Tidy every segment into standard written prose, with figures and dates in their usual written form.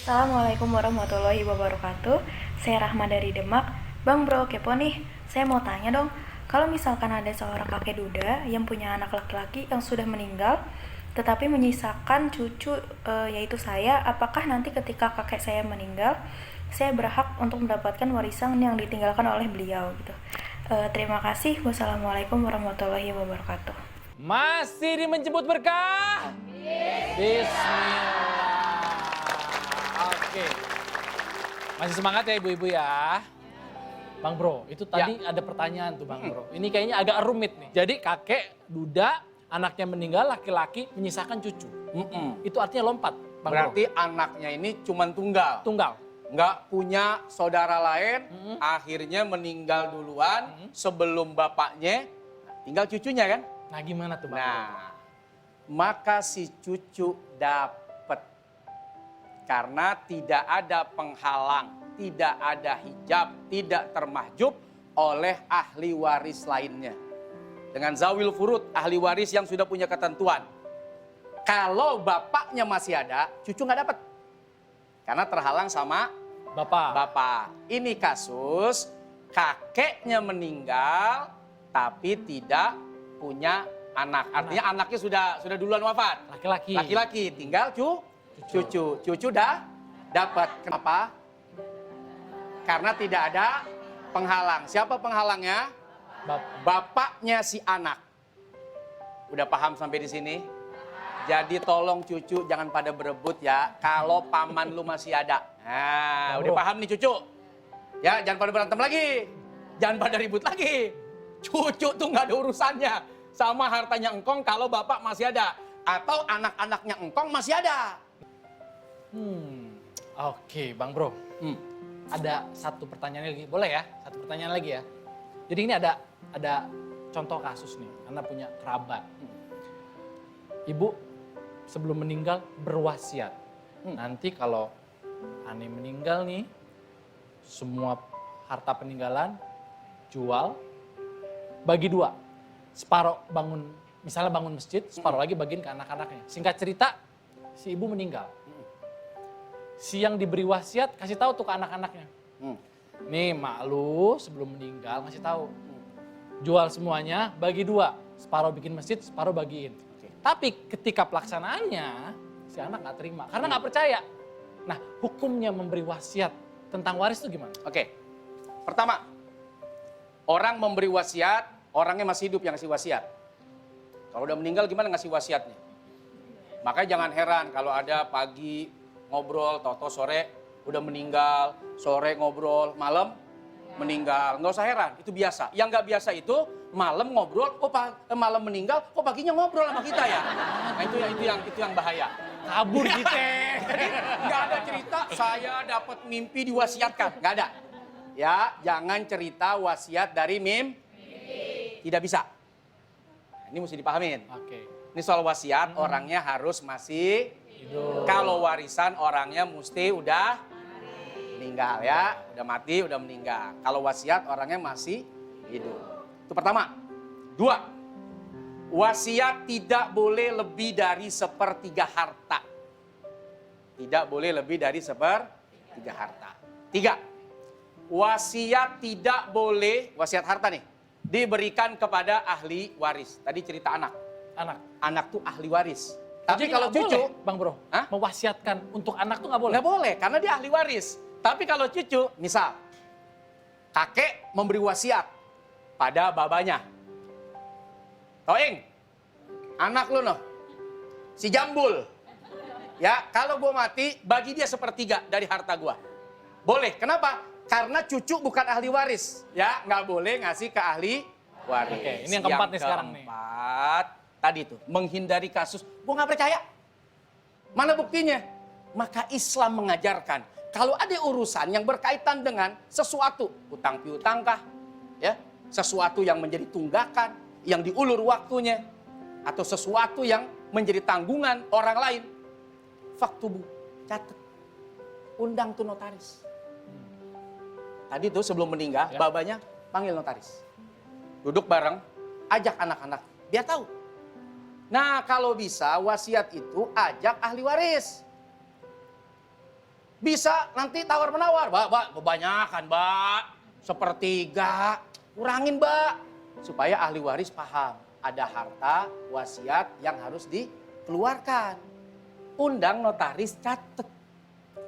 Assalamualaikum warahmatullahi wabarakatuh. Saya Rahma dari Demak. Bang Bro, kepo nih. Saya mau tanya dong. Kalau misalkan ada seorang kakek duda yang punya anak laki-laki yang sudah meninggal, tetapi menyisakan cucu yaitu saya, apakah nanti ketika kakek saya meninggal, saya berhak untuk mendapatkan warisan yang ditinggalkan oleh beliau gitu. Terima kasih. Wassalamualaikum warahmatullahi wabarakatuh. Masih di menjemput berkah? Bismillah. Oke. Masih semangat ya ibu-ibu ya. Bang Bro, itu tadi ada pertanyaan tuh Bang Bro. Ini kayaknya agak rumit nih. Jadi kakek duda, anaknya meninggal, laki-laki menyisakan cucu. Itu artinya lompat, Bang Berarti Bro. anaknya ini cuma tunggal. Tunggal. Nggak punya saudara lain, akhirnya meninggal duluan sebelum bapaknya, tinggal cucunya kan? Nah gimana tuh Bang Bro? Nah, maka si cucu dapat. Karena tidak ada penghalang, tidak ada hijab, tidak termahjub oleh ahli waris lainnya. Dengan zawil furud, ahli waris yang sudah punya ketentuan. Kalau bapaknya masih ada, cucu nggak dapat. Karena terhalang sama bapak. Ini kasus kakeknya meninggal tapi tidak punya anak. Artinya anaknya sudah duluan wafat. Laki-laki. Laki-laki, tinggal cucu. Cucu dah dapat. Kenapa? Karena tidak ada penghalang. Siapa penghalangnya? Bapaknya si anak. Udah paham sampai di sini? Jadi tolong cucu jangan pada berebut ya. Kalau paman lu masih ada. Nah, udah paham nih cucu? Ya, jangan pada berantem lagi. Jangan pada ribut lagi. Cucu tuh nggak ada urusannya sama hartanya engkong kalau bapak masih ada. Atau anak-anaknya engkong masih ada. Oke Bang Bro. Ada satu pertanyaan lagi, boleh ya? Satu pertanyaan lagi ya. Jadi ini ada contoh kasus nih, karena punya kerabat. Ibu sebelum meninggal berwasiat. Nanti kalau Ani meninggal nih, semua harta peninggalan jual, bagi dua. Separuh bangun, misalnya bangun masjid, separuh lagi bagiin ke anak-anaknya. Singkat cerita, si ibu meninggal. Si yang diberi wasiat kasih tahu tuh ke anak-anaknya. Nih mak lu sebelum meninggal ngasih tahu. Jual semuanya bagi dua. Separuh bikin masjid, separuh bagiin. Tapi ketika pelaksanaannya si anak nggak terima karena nggak percaya. Nah hukumnya memberi wasiat tentang waris itu gimana? Oke. Pertama, orang memberi wasiat, orangnya masih hidup yang ngasih wasiat. Kalau udah meninggal gimana ngasih wasiatnya? Makanya jangan heran kalau ada pagi ngobrol, toto sore udah meninggal, sore ngobrol, malam meninggal. Nggak usah heran, itu biasa. Yang nggak biasa itu malam ngobrol, malam meninggal, kok paginya ngobrol sama kita ya? Nah itu yang bahaya. Kabur gitu. Jadi nggak ada cerita saya dapat mimpi diwasiatkan, nggak ada. Ya, jangan cerita wasiat dari mimpi. Tidak bisa. Nah, ini mesti dipahamin. Oke. Ini soal wasiat, orangnya harus masih Hidup. kalau warisan orangnya mesti udah meninggal ya. Udah mati, udah meninggal. Kalau wasiat orangnya masih hidup. Itu pertama. Dua, wasiat tidak boleh lebih dari sepertiga harta. Tidak boleh lebih dari sepertiga harta. Tiga, wasiat tidak boleh, wasiat harta nih, diberikan kepada ahli waris. Tadi cerita anak. Anak tuh ahli waris. Tapi Jadi kalau nggak cucu, boleh, Bang Bro, mewasiatkan untuk anak tuh nggak boleh? nggak boleh karena dia ahli waris. Tapi kalau cucu, misal kakek memberi wasiat pada babanya. Toing, anak lu noh, si Jambul. Ya, kalau gua mati, bagi dia sepertiga dari harta gua. Boleh, kenapa? Karena cucu bukan ahli waris. Ya, nggak boleh ngasih ke ahli waris. Oke, ini yang keempat nih sekarang nih. Keempat, tadi tuh, menghindari kasus. Gua nggak percaya. Mana buktinya? Maka Islam mengajarkan, kalau ada urusan yang berkaitan dengan sesuatu, hutang piutangkah, ya, sesuatu yang menjadi tunggakan, yang diulur waktunya, atau sesuatu yang menjadi tanggungan orang lain, faktubu, catat, undang tuh notaris. Tadi tuh sebelum meninggal, babanya panggil notaris. Duduk bareng, ajak anak-anak, biar tahu. Nah kalau bisa wasiat itu ajak ahli waris. Bisa nanti tawar-menawar. Mbak, kebanyakan, Mbak. Sepertiga. Kurangin, Mbak. Supaya ahli waris paham. Ada harta wasiat yang harus dikeluarkan. Undang notaris catet.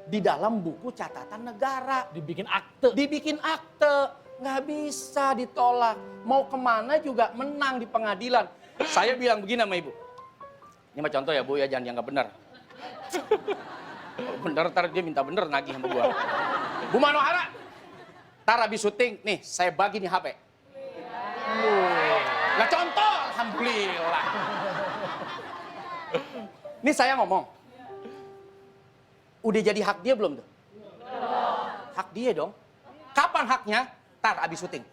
Di dalam buku catatan negara. Dibikin akte. Dibikin akte. Nggak bisa ditolak. Mau kemana juga menang di pengadilan. Saya bilang begini sama ibu. Ini mah contoh ya Bu ya, jangan dianggap benar. Kalau bener, ntar dia minta bener nagih sama gua. Bu Manohara, ntar habis syuting, nih saya bagi nih HP. Nah contoh, alhamdulillah. Ini saya ngomong. Udah jadi hak dia belum tuh? Hak dia dong. Kapan haknya? Ntar habis syuting.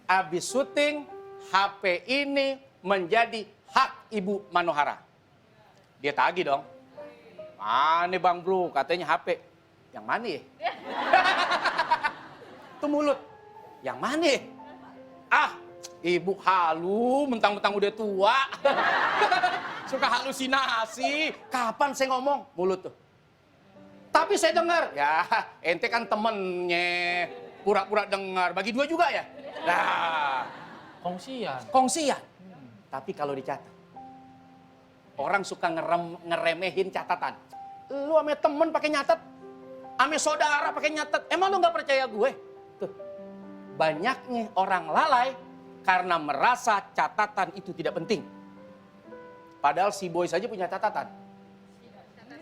Habis syuting, HP ini menjadi hak Ibu Manohara. Dia tagih dong. Mana Bang Bro, katanya HP. Yang mana ya? Itu mulut. Yang mana ya? Ah, ibu halu, mentang-mentang udah tua. Suka halusinasi. Kapan saya ngomong? Mulut tuh. Tapi saya dengar. Ya, ente kan temennya. Pura-pura dengar. Bagi dua juga ya? Nah, kongsian. Tapi kalau dicatat. Orang suka ngeremehin catatan. Lu ame temen pakai nyatet, ame saudara pakai nyatet. Emang lu nggak percaya gue? Tuh, banyaknya orang lalai karena merasa catatan itu tidak penting. Padahal si boy saja punya catatan.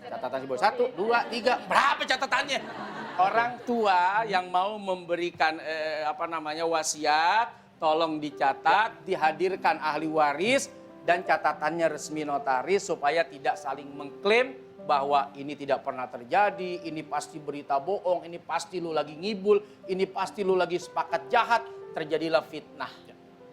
Catatan si boy 1, 2, 3, berapa catatannya? Orang tua yang mau memberikan wasiat, tolong dicatat, dihadirkan ahli waris. Dan catatannya resmi notaris supaya tidak saling mengklaim bahwa ini tidak pernah terjadi, ini pasti berita bohong, ini pasti lu lagi ngibul, ini pasti lu lagi sepakat jahat, terjadilah fitnah.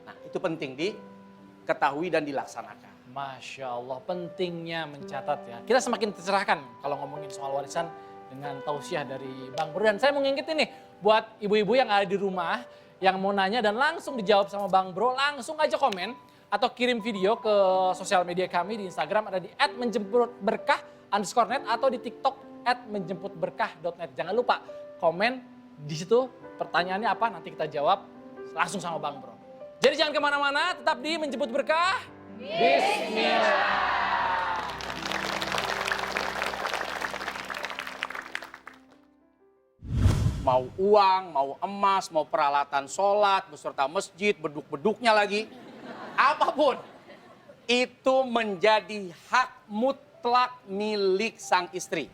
Nah itu penting diketahui dan dilaksanakan. Masya Allah, pentingnya mencatat ya. Kita semakin tercerahkan kalau ngomongin soal warisan dengan tausiah dari Bang Bro. Dan saya mau ngingetin nih buat ibu-ibu yang ada di rumah, yang mau nanya dan langsung dijawab sama Bang Bro, langsung aja komen. Atau kirim video ke sosial media kami di Instagram ada di @menjemputberkah_net atau di TikTok @menjemputberkah.net. Jangan lupa komen di situ pertanyaannya apa, nanti kita jawab langsung sama Bang Bro. Jadi jangan kemana-mana, tetap di Menjemput Berkah. Bismillah. Mau uang, mau emas, mau peralatan sholat, beserta masjid, beduk-beduknya lagi. Apapun, itu menjadi hak mutlak milik sang istri.